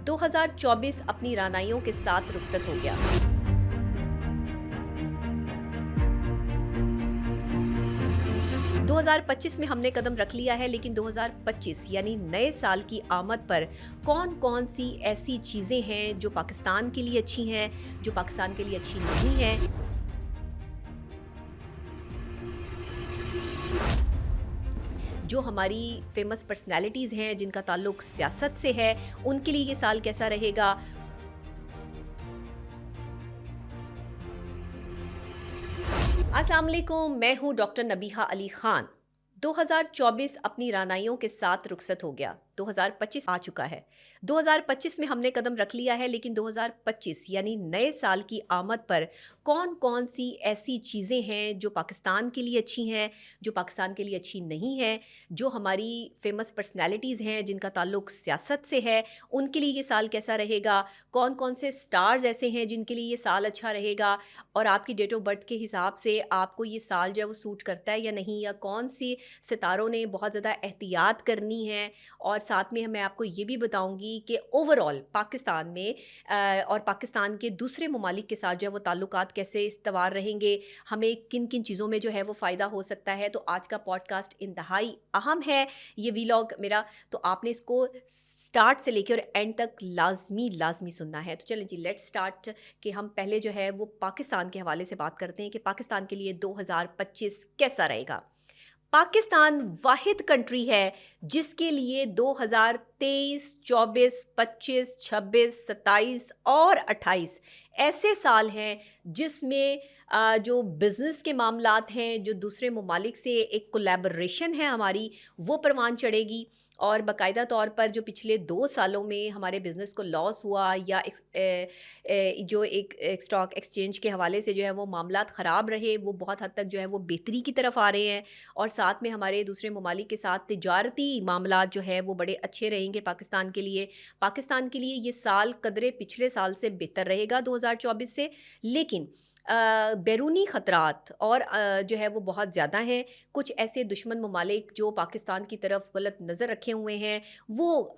2024 अपनी रानाइयों के साथ रुखसत हो गया। दो 2025 में हमने कदम रख लिया है, लेकिन 2025 यानी नए साल की आमद पर कौन कौन सी ऐसी चीज़ें हैं जो पाकिस्तान के लिए अच्छी हैं, जो पाकिस्तान के लिए अच्छी नहीं हैं। जो हमारी फेमस पर्सनैलिटीज़ हैं जिनका ताल्लुक सियासत से है, उनके लिए ये साल कैसा रहेगा। अस्सलाम वालेकुम, मैं हूँ डॉक्टर नबीहा अली खान। 2024 अपनी रानाइयों के साथ रुखसत हो गया। 2025 आ चुका है। 2025 में हमने कदम रख लिया है, लेकिन 2025 यानी नए साल की आमद पर कौन कौन सी ऐसी चीज़ें हैं जो पाकिस्तान के लिए अच्छी हैं, जो पाकिस्तान के लिए अच्छी नहीं हैं। जो हमारी फेमस पर्सनैलिटीज़ हैं जिनका ताल्लुक सियासत से है, उनके लिए ये साल कैसा रहेगा। कौन कौन से स्टार्स ऐसे हैं जिनके लिए ये साल अच्छा रहेगा, और आपकी डेट ऑफ बर्थ के हिसाब से आपको ये साल जो है वो सूट करता है या नहीं, या कौन सी सितारों ने बहुत ज़्यादा एहतियात करनी है। और साथ में मैं आपको ये भी बताऊंगी कि ओवरऑल पाकिस्तान में और पाकिस्तान के दूसरे ममालिक के साथ जो है वो ताल्लुकात कैसे इस्तवार रहेंगे, हमें किन किन चीज़ों में जो है वो फ़ायदा हो सकता है। तो आज का पॉडकास्ट इंतहाई अहम है, ये वीलॉग मेरा, तो आपने इसको स्टार्ट से लेकर और एंड तक लाजमी सुनना है। तो चलें जी, लेट्स स्टार्ट कि हम पहले जो है वो पाकिस्तान के हवाले से बात करते हैं कि पाकिस्तान के लिए 2025 कैसा रहेगा। पाकिस्तान वाहिद कंट्री है जिसके लिए 2023, 24, 25, 26, 27 और 28 ऐसे साल हैं जिसमें जो बिज़नेस के मामलात हैं, जो दूसरे ममालिक से एक कोलैबोरेशन है हमारी, वो परवान चढ़ेगी। और बाकायदा तौर पर जो पिछले 2 सालों में हमारे बिज़नेस को लॉस हुआ, या जो एक स्टॉक एक्सचेंज के हवाले से जो है वो मामलात ख़राब रहे, वो बहुत हद तक जो है वो बेहतरी की तरफ आ रहे हैं। और साथ में हमारे दूसरे ममालिक के साथ तिजारती मामलात जो है वो बड़े अच्छे रहेंगे पाकिस्तान के लिए। पाकिस्तान के लिए ये साल कदरे पिछले साल से बेहतर रहेगा 2024 से, लेकिन बैरूनी ख़तरात और जो है वो बहुत ज़्यादा हैं। कुछ ऐसे दुश्मन ममालिक जो पाकिस्तान की तरफ गलत नज़र रखे हुए हैं, वो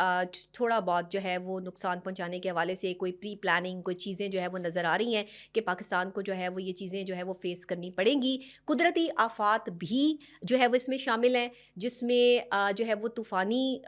थोड़ा बहुत जो है वो नुकसान पहुंचाने के हवाले से कोई प्री प्लानिंग कोई चीज़ें जो है वो नज़र आ रही हैं कि पाकिस्तान को जो है वो ये चीज़ें जो है वो फ़ेस करनी पड़ेंगी। कुदरती आफ़ात भी जो है वो इसमें शामिल हैं, जिसमें जो है वो तूफ़ानी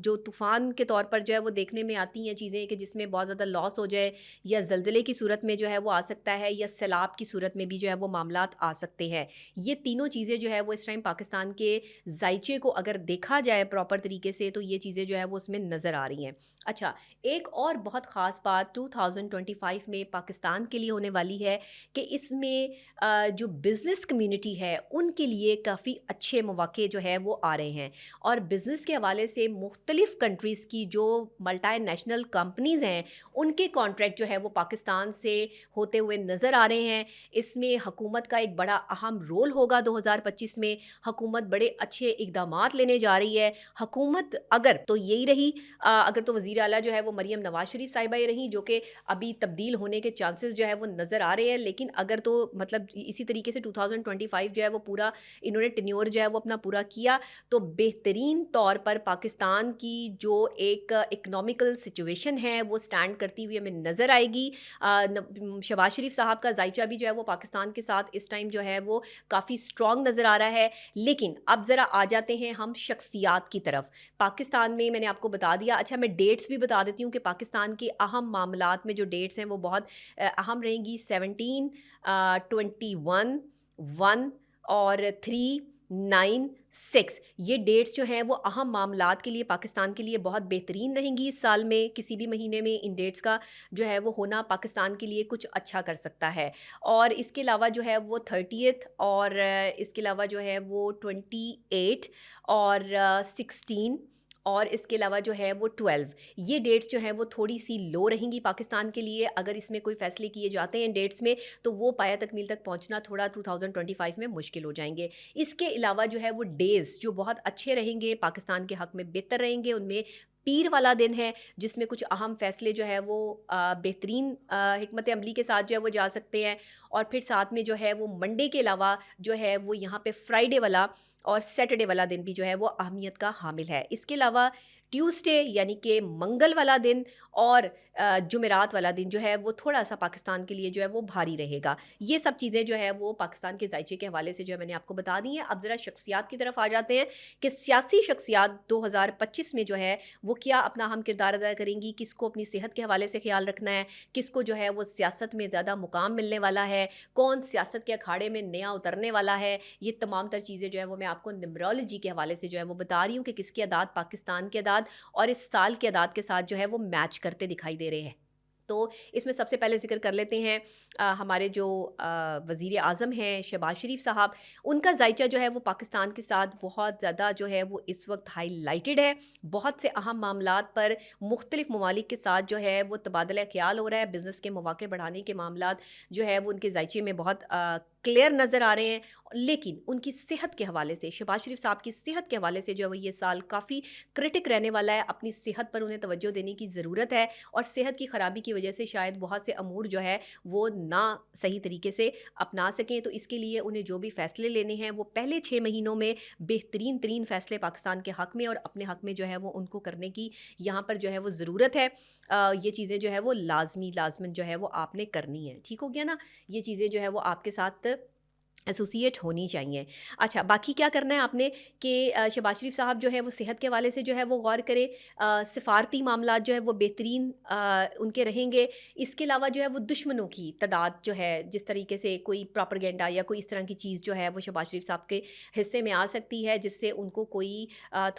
जो तूफ़ान के तौर पर जो है वो देखने में आती हैं चीज़ें कि जिसमें बहुत ज़्यादा लॉस हो जाए, या ज़लज़ले की सूरत में जो है वो आ सकता है, या सैलाब की सूरत में भी जो है वो मामलात आ सकते हैं। ये तीनों चीज़ें जो है वो इस टाइम पाकिस्तान के जायचे को अगर देखा जाए प्रॉपर तरीके से, तो ये चीज़ें जो है वो उसमें नज़र आ रही हैं। अच्छा, एक और बहुत ख़ास बात 2025 में पाकिस्तान के लिए होने वाली है कि इसमें जो बिज़नेस कम्युनिटी है उनके लिए काफ़ी अच्छे मौके जो है वो आ रहे हैं। और बिज़नेस के हवाले से मुख्तलिफ़ कंट्रीज़ की जो मल्टी नेशनल कंपनीज़ हैं, उनके कॉन्ट्रैक्ट जो है वो पाकिस्तान से होते हुए नज़र आ रहे हैं। इसमें हुकूमत का एक बड़ा अहम रोल होगा। 2025 में हुकूमत बड़े अच्छे इक़दामात लेने जा रही है। हुकूमत अगर तो यही रही, अगर तो वज़ीर आला जो है वो मरियम नवाज़ शरीफ साहिबा ही रही, जो कि अभी तब्दील होने के चांसेस जो है वो नज़र आ रहे हैं। लेकिन अगर तो मतलब इसी तरीके से 2025 जो है वो पूरा इन्होंने टेन्योर जो है वो अपना पूरा किया, तो बेहतरीन तौर पर पाकिस्तान की जो एक इकनॉमिकल सिचुएशन है वो स्टैंड करती हुई हमें नज़र आएगी। शहबाज शरीफ साहब का जायचा भी जो है वो पाकिस्तान के साथ इस टाइम जो है वो काफ़ी स्ट्रॉन्ग नज़र आ रहा है। लेकिन अब ज़रा आ जाते हैं हम शख्सियात की तरफ। पाकिस्तान में मैंने आपको बता दिया। अच्छा, मैं डेट्स भी बता देती हूँ कि पाकिस्तान के अहम मामलात में जो डेट्स हैं वो बहुत अहम रहेंगी। 17, 21, 1 और 3, 9, 6 ये डेट्स जो हैं वो अहम मामलात के लिए पाकिस्तान के लिए बहुत बेहतरीन रहेंगी। इस साल में किसी भी महीने में इन डेट्स का जो है वो होना पाकिस्तान के लिए कुछ अच्छा कर सकता है। और इसके अलावा जो है वो 30th, और इसके अलावा जो है वो 28 और 16, और इसके अलावा जो है वो 12, ये डेट्स जो हैं वो थोड़ी सी लो रहेंगी पाकिस्तान के लिए। अगर इसमें कोई फ़ैसले किए जाते हैं इन डेट्स में, तो वो पाया तकमील तक पहुंचना थोड़ा 2025 में मुश्किल हो जाएंगे। इसके अलावा जो है वो डेज़ जो बहुत अच्छे रहेंगे, पाकिस्तान के हक़ में बेहतर रहेंगे, उनमें पीर वाला दिन है जिसमें कुछ अहम फ़ैसले जो है वो बेहतरीन हिकमत अमली के साथ जो है वो जा सकते हैं। और फिर साथ में जो है वो मंडे के अलावा जो है वो यहाँ पे फ्राइडे वाला और सैटरडे वाला दिन भी जो है वो अहमियत का हामिल है। इसके अलावा ट्यूसडे यानी कि मंगल वाला दिन और जुमेरात वाला दिन जो है वो थोड़ा सा पाकिस्तान के लिए जो है वो भारी रहेगा। ये सब चीज़ें जो है वो पाकिस्तान के जायचे के हवाले से जो है मैंने आपको बता दी हैं। अब ज़रा शख्सियात की तरफ आ जाते हैं कि सियासी शख्सियात 2025 में जो है वो क्या अपना अहम किरदार अदा करेंगी, किसको अपनी सेहत के हवाले से ख्याल रखना है, किसको जो है वो सियासत में ज़्यादा मुकाम मिलने वाला है, कौन सियासत के अखाड़े में नया उतरने वाला है। ये तमाम तर चीज़ें जो है वो मैं आपको न्यूमरोलॉजी के हवाले से जो है वो बता रही हूँ कि किसकी अदाद पाकिस्तान की अदाद और इस साल की अदाद के साथ जो है वो मैच करते दिखाई दे रहे हैं। तो इसमें सबसे पहले ज़िक्र कर लेते हैं हमारे जो वज़ीर आज़म हैं शहबाज शरीफ साहब, उनका जायचा जो है वो पाकिस्तान के साथ बहुत ज़्यादा जो है वो इस वक्त हाईलाइटेड है। बहुत से अहम मामलात पर मुख्तलिफ़ ममालिक के साथ जो है वो तबादला ख्याल हो रहा है। बिज़नेस के मौके बढ़ाने के मामलात जो है वो उनके जायचे में बहुत क्लियर नज़र आ रहे हैं। लेकिन उनकी सेहत के हवाले से, शहबाज शरीफ साहब की सेहत के हवाले से जो है वो ये साल काफ़ी क्रिटिक रहने वाला है। अपनी सेहत पर उन्हें तवज्जो देने की ज़रूरत है और सेहत की ख़राबी की वजह से शायद बहुत से अमूर जो है वो ना सही तरीके से अपना सकें। तो इसके लिए उन्हें जो भी फ़ैसले लेने हैं वो पहले 6 महीनों में बेहतरीन तरीन फ़ैसले पाकिस्तान के हक़ में और अपने हक़ में जो है वो उनको करने की यहाँ पर जो है वो ज़रूरत है। ये चीज़ें जो है वो लाज़मन जो है वो आपने करनी है। ठीक हो गया ना? ये चीज़ें जो है वो आपके साथ एसोसिएट होनी चाहिए। अच्छा, बाकी क्या करना है आपने कि शहबाज शरीफ साहब जो है वो सेहत के हवाले से जो है वो गौर करें। सिफारती मामलात जो है वो बेहतरीन उनके रहेंगे। इसके अलावा जो है वो दुश्मनों की तादाद जो है, जिस तरीके से कोई प्रोपेगेंडा या कोई इस तरह की चीज़ जो है वो शहबाज शरीफ साहब के हिस्से में आ सकती है जिससे उनको कोई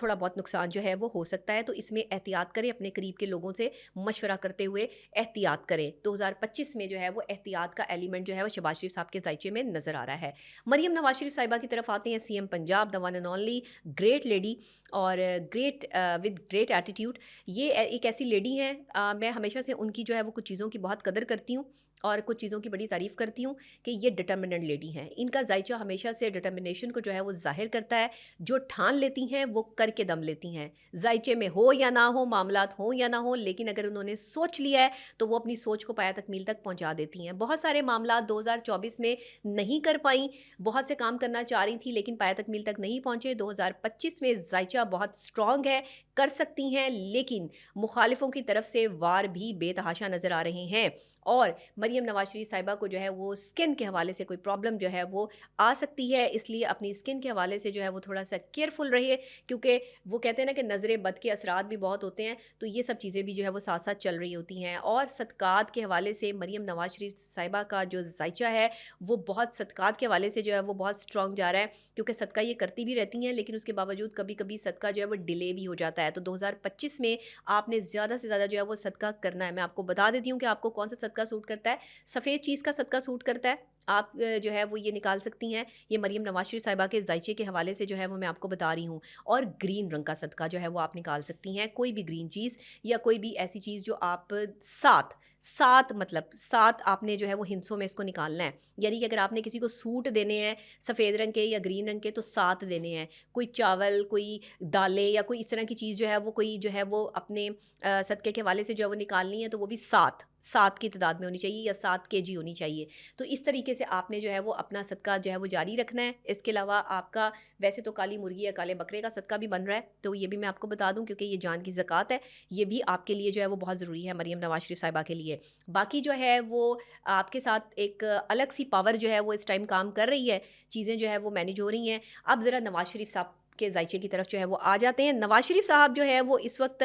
थोड़ा बहुत नुकसान जो है वो हो सकता है। तो इसमें एहतियात करें, अपने करीब के लोगों से मशवरा करते हुए एहतियात करें। 2025 में जो है वो एहतियात का एलिमेंट जो है वो शहबाज शरीफ साहब के जायचे में नज़र आ रहा है। मरियम नवाज शरीफ साहिबा की तरफ आते हैं। CM Punjab, the one and only great lady और ग्रेट विद ग्रेट एटीट्यूड। ये एक ऐसी लेडी हैं, मैं हमेशा से उनकी जो है वो कुछ चीज़ों की बहुत कदर करती हूँ और कुछ चीज़ों की बड़ी तारीफ़ करती हूँ कि ये डिटर्मिनेंट लेडी हैं। इनका जायचा हमेशा से डिटर्मिनेशन को जो है वो ज़ाहिर करता है। जो ठान लेती हैं वो करके दम लेती हैं। जायचे में हो या ना हो, मामलात हों या ना हो, लेकिन अगर उन्होंने सोच लिया है तो वो अपनी सोच को पाया तकमील तक पहुँचा देती हैं। बहुत सारे मामलात 2024 में नहीं कर पाई, बहुत से काम करना चाह रही थी लेकिन पाया तकमील तक नहीं पहुँचे। 2025 में जायचा बहुत स्ट्रॉन्ग है, कर सकती हैं, लेकिन मुखालिफों की तरफ से वार भी बेतहाशा नज़र आ रहे हैं। और मरियम नवाज शरीफ साहिबा को जो है वो स्किन के हवाले से कोई प्रॉब्लम जो है वो आ सकती है, इसलिए अपनी स्किन के हवाले से जो है वो थोड़ा सा केयरफुल रहिए, क्योंकि वो कहते हैं ना कि नज़र बद के असरात भी बहुत होते हैं। तो ये सब चीज़ें भी जो है वो साथ साथ चल रही होती हैं। और सदक़ात के हवाले से मरियम नवाज शरीफ साहिबा का जो जायचा है वो बहुत सदक़ात के हवाले से जो है वो बहुत स्ट्रॉन्ग जा रहा है, क्योंकि सदका ये करती भी रहती हैं लेकिन उसके बावजूद कभी कभी सदका जो है वो डिले भी हो जाता है। तो 2025 में आपने ज़्यादा से ज़्यादा जो है वो सदका करना है। मैं आपको बता देती हूँ कि आपको कौन सा सदका सूट करता है। सफ़ेद चीज़ का सदका सूट करता है, आप जो है वो ये निकाल सकती हैं। ये मरियम नवाज शरीफ साहिबा के जायचे के हवाले से जो है वो मैं आपको बता रही हूँ। और ग्रीन रंग का सदका जो है वो आप निकाल सकती हैं। कोई भी ग्रीन चीज़ या कोई भी ऐसी चीज़ जो आप सात सात मतलब सात आपने जो है वो हिस्सों में इसको निकालना है। यानी कि अगर आपने किसी को सूट देने हैं सफ़ेद रंग के या ग्रीन रंग के तो 7 देने हैं। कोई चावल, कोई दालें या कोई इस तरह की चीज़ जो है वो कोई जो है वो अपने सदक़े के हवाले से जो है वो निकालनी है, तो वो भी 7 की तादाद में होनी चाहिए या 7 केजी होनी चाहिए। तो इस तरीके से आपने जो है वो अपना सदका जो है वो जारी रखना है। इसके अलावा आपका वैसे तो काली मुर्गी या काले बकरे का सदका भी बन रहा है, तो ये भी मैं आपको बता दूं क्योंकि ये जान की ज़कात है। ये भी आपके लिए जो है वो बहुत ज़रूरी है मरियम नवाज शरीफ साहिबा के लिए। बाकी जो है वो आपके साथ एक अलग सी पावर जो है वो इस टाइम काम कर रही है, चीज़ें जो है वो मैनेज हो रही हैं। अब ज़रा नवाज शरीफ साहब के जायचे की तरफ जो है वो आ जाते हैं। नवाज शरीफ साहब जो है वो इस वक्त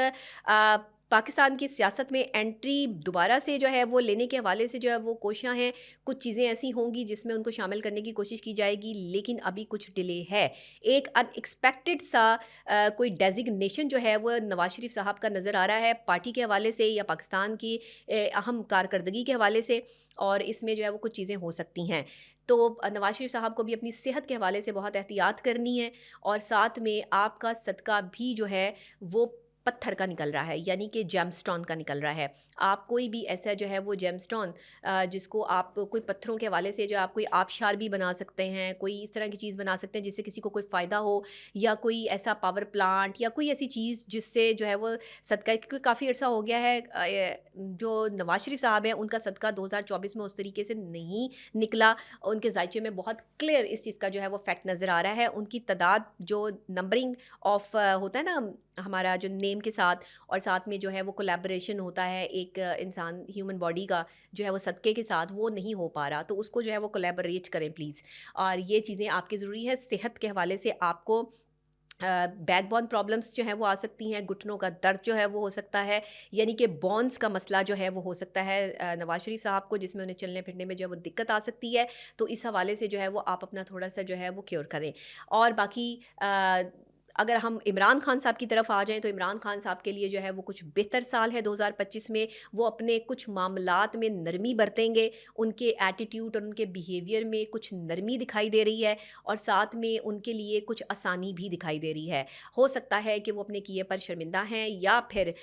पाकिस्तान की सियासत में एंट्री दोबारा से जो है वो लेने के हवाले से जो है वो कोशियाँ हैं। कुछ चीज़ें ऐसी होंगी जिसमें उनको शामिल करने की कोशिश की जाएगी, लेकिन अभी कुछ डिले है। एक अनएक्सपेक्टेड सा कोई डेजिग्नेशन जो है वो नवाज शरीफ साहब का नज़र आ रहा है पार्टी के हवाले से या पाकिस्तान की अहम कारकर्दगी के हवाले से, और इसमें जो है वो कुछ चीज़ें हो सकती हैं। तो नवाज शरीफ साहब को भी अपनी सेहत के हवाले से बहुत एहतियात करनी है, और साथ में आपका सदका भी जो है वो पत्थर का निकल रहा है, यानी कि जेमस्टोन का निकल रहा है। आप कोई भी ऐसा जो है वो जेमस्टोन जिसको आप कोई पत्थरों के हवाले से जो आप कोई आबशार भी बना सकते हैं, कोई इस तरह की चीज़ बना सकते हैं जिससे किसी को कोई फ़ायदा हो, या कोई ऐसा पावर प्लांट या कोई ऐसी चीज़ जिससे जो है वो सदका, क्योंकि काफ़ी अर्सा हो गया है जो नवाज शरीफ साहब हैं उनका सदका 2024 में उस तरीके से नहीं निकला। उनके जायचे में बहुत क्लियर इस चीज़ का जो है वो फैक्ट नज़र आ रहा है। उनकी तादाद जो नंबरिंग ऑफ होता है ना हमारा जो नेम के साथ, और साथ में जो है वो कोलैबोरेशन होता है एक इंसान ह्यूमन बॉडी का जो है वो सदक़े के साथ, वो नहीं हो पा रहा, तो उसको जो है वो कोलैबोरेट करें प्लीज़। और ये चीज़ें आपकी ज़रूरी है। सेहत के हवाले से आपको बैकबोन प्रॉब्लम्स जो हैं वो आ सकती हैं, घुटनों का दर्द जो है वो हो सकता है, यानी कि बोन्स का मसला जो है वो हो सकता है नवाज शरीफ साहब को, जिसमें उन्हें चलने फिरने में जो है वो दिक्कत आ सकती है। तो इस हवाले से जो है वो आप अपना थोड़ा सा जो है वो क्योर करें। और बाकी अगर हम इमरान खान साहब की तरफ आ जाएं, तो इमरान खान साहब के लिए जो है वो कुछ बेहतर साल है 2025 में। वो अपने कुछ मामलात में नरमी बरतेंगे, उनके एटीट्यूड और उनके बिहेवियर में कुछ नरमी दिखाई दे रही है, और साथ में उनके लिए कुछ आसानी भी दिखाई दे रही है। हो सकता है कि वो अपने किए पर शर्मिंदा हैं, या फिर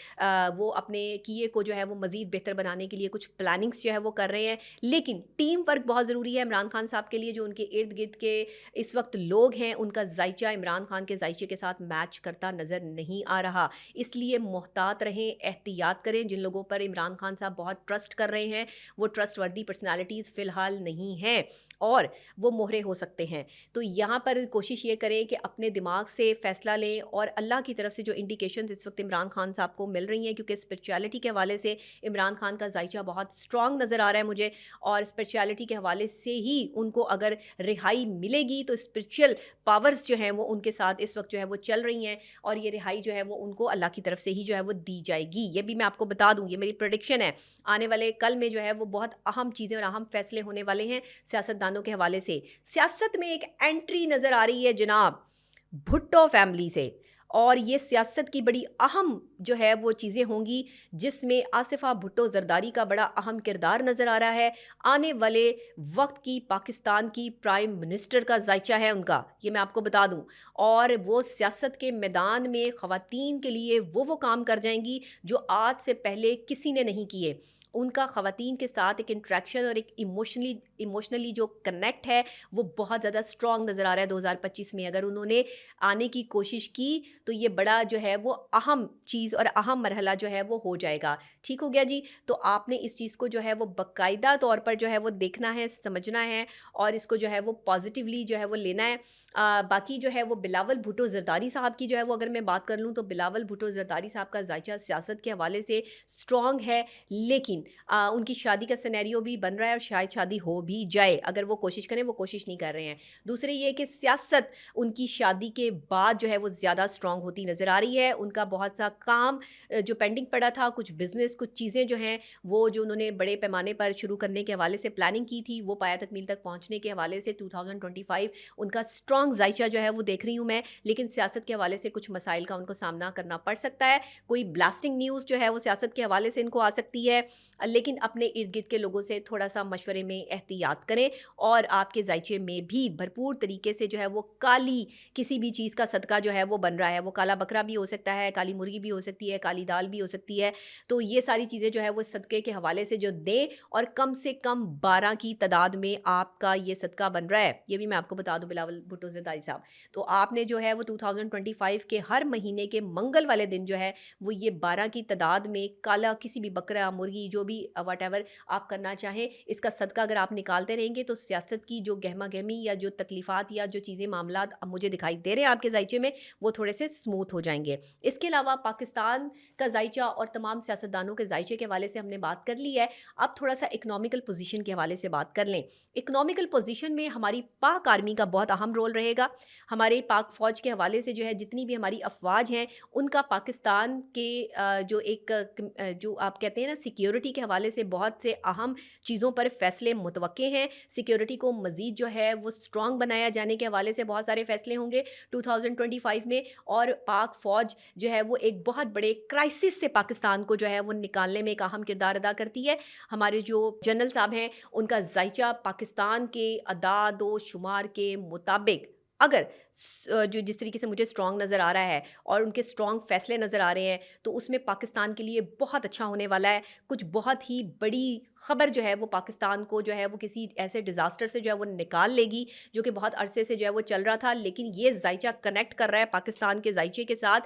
वो अपने किए को जो है वो मज़ीद बेहतर बनाने के लिए कुछ प्लानिंग्स जो है वो कर रहे हैं। लेकिन टीम वर्क बहुत ज़रूरी है इमरान खान साहब के लिए। जो उनके इर्द गिर्द के इस वक्त लोग हैं, उनका जायचा इमरान खान के जायचे के साथ मैच करता नज़र नहीं आ रहा, इसलिए मोहतात रहें, एहतियात करें। जिन लोगों पर इमरान खान साहब बहुत ट्रस्ट कर रहे हैं, वो ट्रस्टवर्दी पर्सनालिटीज़ फ़िलहाल नहीं हैं, और वो मोहरे हो सकते हैं। तो यहाँ पर कोशिश ये करें कि अपने दिमाग से फ़ैसला लें, और अल्लाह की तरफ से जो इंडिकेशंस इस वक्त इमरान खान साहब को मिल रही हैं, क्योंकि स्पिरिचुअलिटी के हवाले से इमरान खान का जायचा बहुत स्ट्रॉन्ग नज़र आ रहा है मुझे, और स्पिरिचुअलिटी के हवाले से ही उनको अगर रिहाई मिलेगी, तो स्पिरिचुअल पावर्स जो हैं वो उनके साथ इस वक्त जो है वो चल रही हैं, और ये रिहाई जो है वो उनको अल्लाह की तरफ से ही जो है वो दी जाएगी। ये भी मैं आपको बता दूं, ये मेरी प्रेडिक्शन है। आने वाले कल में जो है वो बहुत अहम चीज़ें और अहम फैसले होने वाले हैं सियासतदानों के हवाले से। सियासत में एक एंट्री नज़र आ रही है जनाब भुट्टो फैमिली से, और ये सियासत की बड़ी अहम जो है वो चीज़ें होंगी, जिसमें आसिफा भुट्टो ज़रदारी का बड़ा अहम किरदार नज़र आ रहा है। आने वाले वक्त की पाकिस्तान की प्राइम मिनिस्टर का जायचा है उनका, ये मैं आपको बता दूं। और वो सियासत के मैदान में ख़वातीन के लिए वो काम कर जाएंगी जो आज से पहले किसी ने नहीं किए। उनका ख़वातीन के साथ एक इंट्रैक्शन और एक इमोशनली जो कनेक्ट है वो बहुत ज़्यादा स्ट्रॉन्ग नज़र आ रहा है 2025 में। अगर उन्होंने आने की कोशिश की, तो ये बड़ा जो है वो अहम चीज़ और अहम मरहला जो है वो हो जाएगा। ठीक हो गया जी। तो आपने इस चीज़ को जो है वो बाकायदा तौर पर जो है वो देखना है, समझना है, और इसको जो है वो पॉजिटिवली जो है वो लेना है। बाकी जो है वो बिलावल भुट्टो ज़रदारी साहब की जो है वो अगर मैं बात कर लूँ, तो बिलावल भुट्टो ज़रदारी साहब का जायचा सियासत के हवाले से स्ट्रॉन्ग है, लेकिन उनकी शादी का सिनेरियो भी बन रहा है, और शायद शादी हो भी जाए अगर वो कोशिश करें। वो कोशिश नहीं कर रहे हैं। दूसरे ये कि सियासत उनकी शादी के बाद जो है वो ज़्यादा स्ट्रॉन्ग होती नज़र आ रही है। उनका बहुत सा काम जो पेंडिंग पड़ा था, कुछ बिज़नेस, कुछ चीज़ें जो हैं वो जो उन्होंने बड़े पैमाने पर शुरू करने के हवाले से प्लानिंग की थी, वो पाया तकमील तक पहुँचने के हवाले से 2025 उनका स्ट्रॉन्ग जायचा जो है वो देख रही हूँ मैं। लेकिन सियासत के हवाले से कुछ मसाइल का उनको सामना करना पड़ सकता है। कोई ब्लास्टिंग न्यूज़ जो है वो सियासत के हवाले से इनको आ सकती है, लेकिन अपने इर्द गिर्द के लोगों से थोड़ा सा मशवरे में एहतियात करें, और आपके जायचे में भी भरपूर तरीके से जो है वो काली किसी भी चीज़ का सदका जो है वो बन रहा है। वो काला बकरा भी हो सकता है, काली मुर्गी भी हो सकती है, काली दाल भी हो सकती है। तो ये सारी चीज़ें जो है वो सदक़े के हवाले से जो दें, और कम से कम 12 की तादाद में आपका ये सदका बन रहा है। ये भी मैं आपको बता दूं बिलावल भुट्टो ज़रदारी साहब। तो आपने जो है वो 2025 के हर महीने के मंगल वाले दिन जो है वो ये 12 की तादाद में काला किसी भी बकरा, मुर्गी, जो भी वटेवर आप करना चाहें, इसका सदका अगर आप निकालते रहेंगे, तो सियासत की जो गहमा गहमी या जो तकलीफ़ात या जो चीज़ें मामलात अब मुझे दिखाई दे रहे हैं आपके जायचे में, वो थोड़े से स्मूथ हो जाएंगे। इसके अलावा पाकिस्तान का जायचा और तमाम सियासतदानों के जायचे के हवाले से हमने बात कर ली है। अब थोड़ा सा इकनॉमिकल पोजीशन के हवाले से बात कर लें। इकनॉमिकल पोजीशन में हमारी पाक आर्मी का बहुत अहम रोल रहेगा। हमारे पाक फ़ौज के हवाले से जो है जितनी भी हमारी अफवाज हैं, उनका पाकिस्तान के जो एक जो आप कहते हैं ना सिक्योरिटी के हवाले से बहुत से अहम चीज़ों पर फैसले मुतवक्के हैं। सिक्योरिटी को मज़ीद जो है वो स्ट्रॉन्ग बनाया जाने के हवाले से बहुत सारे फैसले होंगे 2025 में, और पाक फ़ौज जो है वो एक बहुत बड़े क्राइसिस से पाकिस्तान को जो है वो निकालने में एक अहम किरदार अदा करती है। हमारे जो जनरल साहब हैं, उनका जायचा पाकिस्तान के अदाद शुमार के मुताबिक अगर जो जिस तरीके से मुझे स्ट्रॉन्ग नज़र आ रहा है और उनके स्ट्रॉन्ग फैसले नज़र आ रहे हैं, तो उसमें पाकिस्तान के लिए बहुत अच्छा होने वाला है। कुछ बहुत ही बड़ी ख़बर जो है वो पाकिस्तान को जो है वो किसी ऐसे डिज़ास्टर से जो है वो निकाल लेगी, जो कि बहुत अरसे से जो है वो चल रहा था। लेकिन ये जायचा कनेक्ट कर रहा है पाकिस्तान के जायचे के साथ,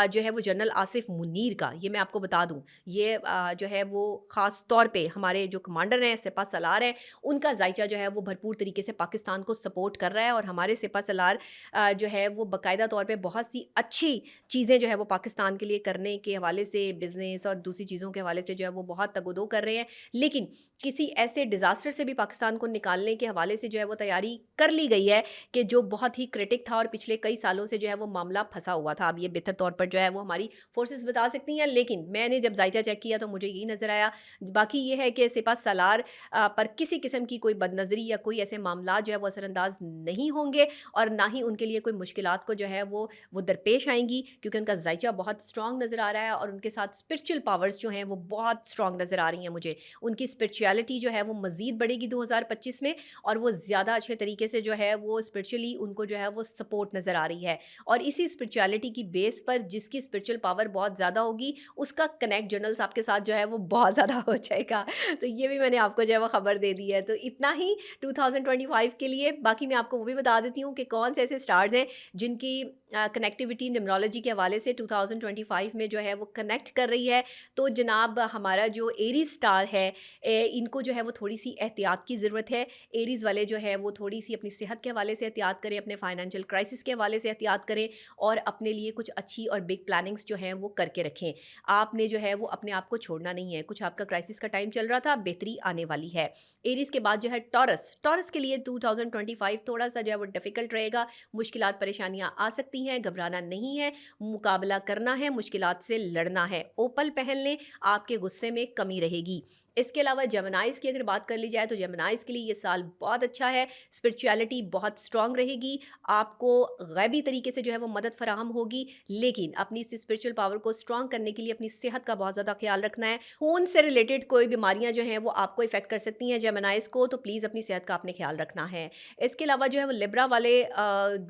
जो है वो जनरल आसिफ मुनीर का। ये मैं आपको बता दूँ, ये जो है वो ख़ास तौर पर हमारे जो कमांडर हैं, सिपा सलार हैं, उनका जायचा जो है वो भरपूर तरीके से पाकिस्तान को सपोर्ट कर रहा है। और हमारे सिपा सलार जो है वो बाकायदा तौर पे बहुत सी अच्छी चीज़ें जो है वो पाकिस्तान के लिए करने के हवाले से, बिज़नेस और दूसरी चीज़ों के हवाले से जो है वो बहुत तगोदो कर रहे हैं। लेकिन किसी ऐसे डिज़ास्टर से भी पाकिस्तान को निकालने के हवाले से जो है वो तैयारी कर ली गई है कि जो बहुत ही क्रिटिक था और पिछले कई सालों से जो है वो मामला फंसा हुआ था। अब ये बेहतर तौर पर जो है वो हमारी फोर्सेस बता सकती हैं, लेकिन मैंने जब जायजा चेक किया तो मुझे यही नज़र आया। बाकी ये है कि सिपा सलार पर किसी किस्म की कोई बदनज़री या कोई ऐसे मामला जो है वो असरअंदाज नहीं होंगे और ना ही उनके लिए कोई मुश्किलात को जो है वो दरपेश आएंगी, क्योंकि उनका जायजा बहुत स्ट्रॉन्ग नज़र आ रहा है और उनके साथ स्पिरिचुअल पावर्स जो हैं वो बहुत स्ट्रॉन्ग नज़र आ रही हैं मुझे। उनकी स्पिरिचुअलिटी जो है वो मज़ीद बढ़ेगी 2025 में, और वो ज़्यादा अच्छे तरीके से जो है वो स्पिरिचुअली उनको जो है वो सपोर्ट नज़र आ रही है। और इसी स्पिरिचुअलिटी की बेस पर जिसकी स्पिरिचुअल पावर बहुत ज़्यादा होगी, उसका कनेक्ट जनरल साहब के साथ जो है वो बहुत ज़्यादा हो जाएगा। तो ये भी मैंने आपको जो है वो खबर दे दी है। तो इतना ही 2025 के लिए। बाकी मैं आपको वो भी बता देती हूँ कि कौन से ऐसे स्टार्स हैं जिनकी कनेक्टिविटी न्यूमरोलॉजी के हवाले से 2025 में जो है वो कनेक्ट कर रही है। तो जनाब हमारा जो एरीज स्टार है, इनको जो है वो थोड़ी सी एहतियात की ज़रूरत है। एरीज़ वाले जो है वो थोड़ी सी अपनी सेहत के हवाले से एहतियात करें, अपने फाइनेंशियल क्राइसिस के हवाले से एहतियात करें और अपने लिए कुछ अच्छी और बिग प्लानिंग्स जो हैं वो करके रखें। आपने जो है वो अपने आप को छोड़ना नहीं है। कुछ आपका क्राइसिस का टाइम चल रहा था, बेहतरी आने वाली है। एरीज़ के बाद जो है टॉरस, टॉरस के लिए 2025 थोड़ा सा जो है वो डिफ़िकल्ट रहेगा। मुश्किलात परेशानियाँ आ सकती हैं, घबराना नहीं है, मुकाबला करना है, मुश्किलात से लड़ना है। ओपल पहन लें, आपके गुस्से में कमी रहेगी। इसके अलावा जेमिनाइज़ की अगर बात कर ली जाए तो जेमिनाइज़ के लिए ये साल बहुत अच्छा है। स्पिरिचुअलिटी बहुत स्ट्रॉन्ग रहेगी, आपको गैबी तरीके से जो है वो मदद फराहम होगी, लेकिन अपनी इस स्पिरिचुअल पावर को स्ट्रॉन्ग करने के लिए अपनी सेहत का बहुत ज़्यादा ख्याल रखना है। खून से रिलेटेड कोई बीमारियां जो हैं वो आपको इफेक्ट कर सकती हैं जेमिनाइज़ को, तो प्लीज़ अपनी सेहत का आपने ख्याल रखना है। इसके अलावा जो है वो लिब्रा वाले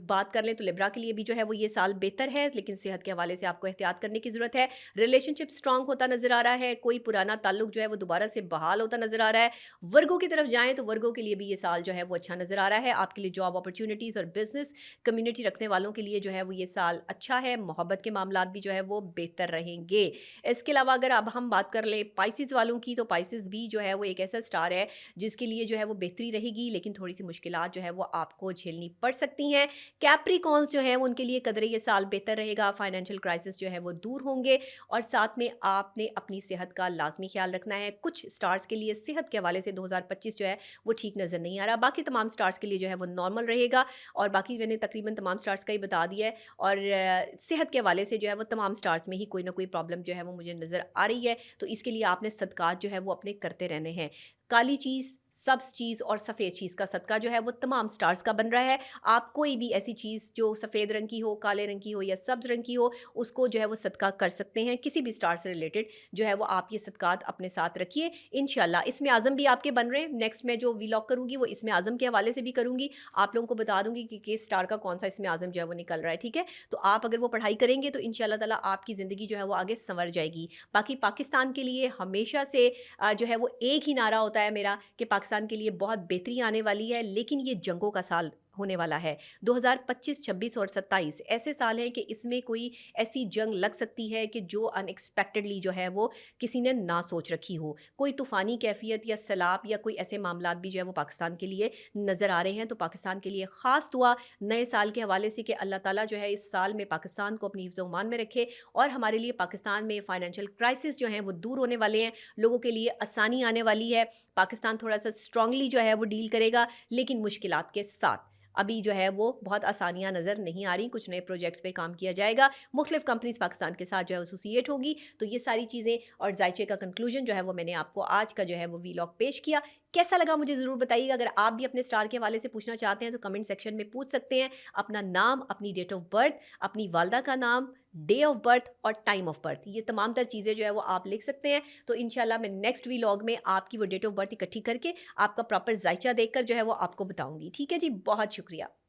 बात कर लें तो लिब्रा के लिए भी जो है वो ये साल बेहतर है, लेकिन सेहत के हवाले से आपको एहतियात करने की ज़रूरत है। रिलेशनशिप स्ट्रॉन्ग होता नज़र आ रहा है, कोई पुराना ताल्लुक जो है वो दोबारा से बहाल होता नज़र आ रहा है। वर्गों की तरफ जाएँ तो वर्गों के लिए भी ये साल जो है वो अच्छा नज़र आ रहा है। आपके लिए जॉब अपॉर्चुनिटीज़ और बिज़नेस कम्युनिटी रखने वालों के लिए जो है वो ये साल अच्छा है। मोहब्बत के मामलात भी जो है वो बेहतर रहेंगे। इसके अलावा अगर अब हम बात कर लें पाइसेस वालों की, तो पाइसेस भी जो है वो एक ऐसा स्टार है जिसके लिए जो है वो बेहतरी रहेगी, लेकिन थोड़ी सी मुश्किलात जो है वो आपको झेलनी पड़ सकती हैं। कैप्रिकॉन्स जो है उनके लिए कदरे ये साल बेहतर रहेगा, फाइनेंशियल क्राइसिस जो है वो दूर होंगे और साथ में आपने अपनी सेहत का लाजमी ख्याल रखना है। कुछ स्टार्स के लिए सेहत के हवाले से 2025 जो है वो ठीक नज़र नहीं आ रहा, बाकी तमाम स्टार्स के लिए जो है वो नॉर्मल रहेगा। और बाकी मैंने तकरीबन तमाम स्टार्स का ही बता दिया है। और सेहत के हवाले से जो है वो तमाम स्टार्स में ही कोई ना कोई प्रॉब्लम जो है वो मुझे नज़र आ रही है, तो इसके लिए आपने सदकात जो है वो अपने करते रहने हैं। काली चीज़, सब्ज़ चीज़ और सफ़ेद चीज़ का सदका जो है वो तमाम स्टार्स का बन रहा है। आप कोई भी ऐसी चीज़ जो सफ़ेद रंग की हो, काले रंग की हो या सब्ज़ रंग की हो, उसको जो है वो सदका कर सकते हैं। किसी भी स्टार से रिलेटेड जो है वो आप ये सदकात अपने साथ रखिए। इंशाल्लाह इसमें आज़म भी आपके बन रहे हैं। नेक्स्ट मैं जो व्लॉग करूँगी वो इसमें आज़म के हवाले से भी करूँगी। आप लोगों को बता दूँगी कि किस स्टार का कौन सा इसमें आज़म जो है वो निकल रहा है, ठीक है? तो आप अगर वो पढ़ाई करेंगे तो इंशाल्लाह ताला आपकी ज़िंदगी जो है वो आगे संवर जाएगी। बाकी पाकिस्तान के लिए हमेशा से जो है वो एक ही नारा होता है मेरा कि पाकिस्तान के लिए बहुत बेहतरी आने वाली है, लेकिन ये जंगों का साल होने वाला है। 2025, 26 और 27 ऐसे साल हैं कि इसमें कोई ऐसी जंग लग सकती है कि जो अनएक्सपेक्टेडली जो है वो किसी ने ना सोच रखी हो। कोई तूफ़ानी कैफ़ियत या सैलाब या कोई ऐसे मामलात भी जो है वो पाकिस्तान के लिए नज़र आ रहे हैं। तो पाकिस्तान के लिए ख़ास दुआ नए साल के हवाले से कि अल्लाह ताला जो है इस साल में पाकिस्तान को अपनी हिफ्ज़-ओ-अमान में रखे और हमारे लिए पाकिस्तान में फ़ाइनेंशियल क्राइसिस जो हैं वो दूर होने वाले हैं। लोगों के लिए आसानी आने वाली है। पाकिस्तान थोड़ा-सा स्ट्रॉन्गली जो है वो डील करेगा, लेकिन मुश्किलात के साथ। अभी जो है वो बहुत आसानियाँ नज़र नहीं आ रही। कुछ नए प्रोजेक्ट्स पे काम किया जाएगा, मुख्तलिफ कंपनीज़ पाकिस्तान के साथ जो है एसोसिएट होगी। तो ये सारी चीज़ें और जायचे का कंक्लूजन जो है वो मैंने आपको आज का जो है वो व्लॉग पेश किया। कैसा लगा मुझे ज़रूर बताइएगा। अगर आप भी अपने स्टार के हवाले से पूछना चाहते हैं तो कमेंट सेक्शन में पूछ सकते हैं। अपना नाम, अपनी डेट ऑफ बर्थ, अपनी वालदा का नाम, डे ऑफ बर्थ और टाइम ऑफ बर्थ, ये तमाम तर चीज़ें जो है वो आप लिख सकते हैं। तो इंशाल्लाह मैं नेक्स्ट व्लॉग में आपकी वो डेट ऑफ बर्थ इकट्ठी करके आपका प्रॉपर जायचा देखकर जो है वो आपको बताऊंगी। ठीक है जी, बहुत शुक्रिया।